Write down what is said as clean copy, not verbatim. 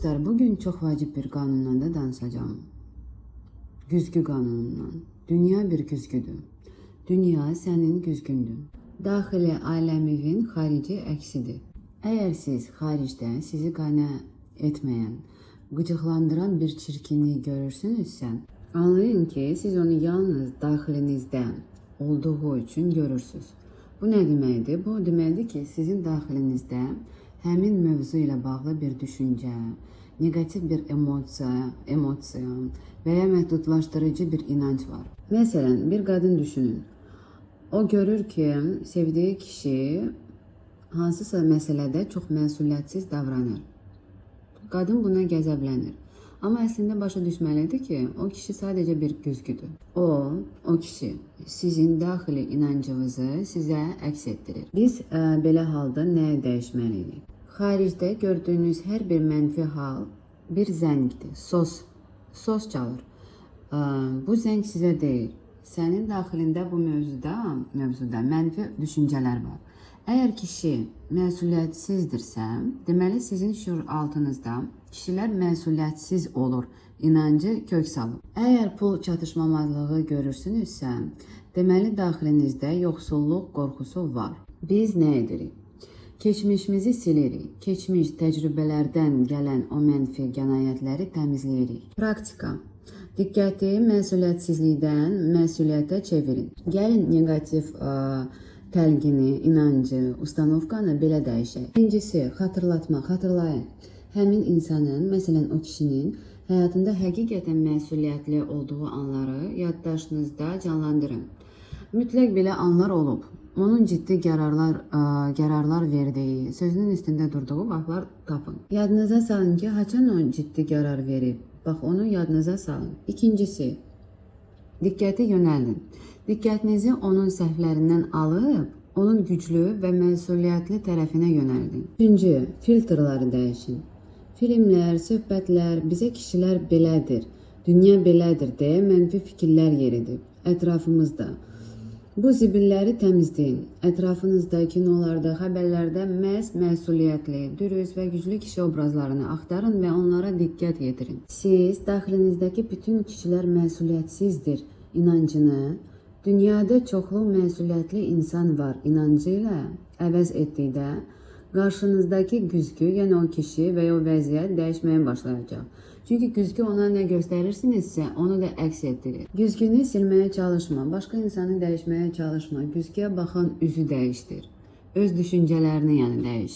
Dostlar, bugün çok vacip bir qanundan da danışacağım. Güzgü qanunundan. Dünya bir güzgüdür. Dünya senin güzgündür. Daxili aləmivin xarici əksidir. Eğer siz xaricdə sizi qane etmeyen, gıcıqlandıran bir çirkinliği görürsünüzsə, anlayın ki siz onu yalnız daxilinizdə olduğu için görürsünüz. Bu nə deməkdir? Bu deməkdir ki sizin daxilinizdə həmin mövzu ilə bağlı bir düşüncə, negatif bir emosiya veya məhdudlaşdırıcı bir inanç var. Mesela bir kadın düşünün. O görür ki sevdiği kişi hansısa məsələdə çox məsuliyyətsiz davranır. Kadın buna qəzəblənir. Amma əslində başa düşməlidir ki o kişi sadece bir güzgüdür. O kişi sizin daxili inancınızı sizə əks etdirir. Biz belə halda nəyə dəyişməliyik? Xaricdə gördüyünüz hər bir mənfi hal bir zəngdir. Sos çalır. Bu zəng sizə deyir. Sənin daxilində bu mövzuda mənfi düşüncələr var. Eğer kişi məsuliyyətsizdirsə, deməli sizin şuur altınızda kişilər məsuliyyətsiz olur inancı kök salıb. Eğer pul çatışmamazlığı görürsünüzsə, deməli daxilinizdə yoxsulluq qorxusu var. Biz nə edirik? Keçmişimizi silirik. Keçmiş təcrübələrdən gələn o mənfi qənaətləri təmizləyirik. Praktika. Diqqəti məsuliyyətsizlikdən məsuliyyətə çevirin. Gəlin negativ təlqini, inancı, ustanovkanı belə dəyişək. İkincisi, xatırlayın. Həmin insanın, məsələn o kişinin həyatında həqiqətən məsuliyyətli olduğu anları yaddaşınızda canlandırın. Mütləq belə anlar olub. Onun ciddi qərarlar verdiyi, sözünün üstündə durduğu vaxtlar tapın. Yadınıza salın ki, haçan o ciddi qərar verib. Bax, onu yadınıza salın. İkincisi, diqqəti yönəldin. Diqqətinizi onun səhvlərindən alıb, onun güclü və məsuliyyətli tərəfinə yönəldin. Üçüncü, filtrları dəyişin. Filmlər, söhbətlər, bizə kişilər belədir, dünya belədir deyə mənfi fikirlər yeridib ətrafımızda. Bu zibilləri təmizləyin. Ətrafınızda, kinolarda, xəbərlərdə məhz məsuliyyətli, dürüst və güclü kişi obrazlarını axtarın və onlara diqqət yetirin. Siz daxilinizdəki bütün kişilər məsuliyyətsizdir inancını dünyada çoxlu məsuliyyətli insan var inancıyla əvəz etdikdə qarşınızdakı güzgü, yəni o kişi və ya o vəziyyət dəyişməyə başlayacaq. Çünkü güzgü ona ne gösterirsinizsə onu da əks etdirir. Güzgünü silməyə çalışma, başka insanı dəyişməyə çalışma. Güzgüyə baxan üzü dəyişdir. Öz düşüncələrini yəni dəyişir.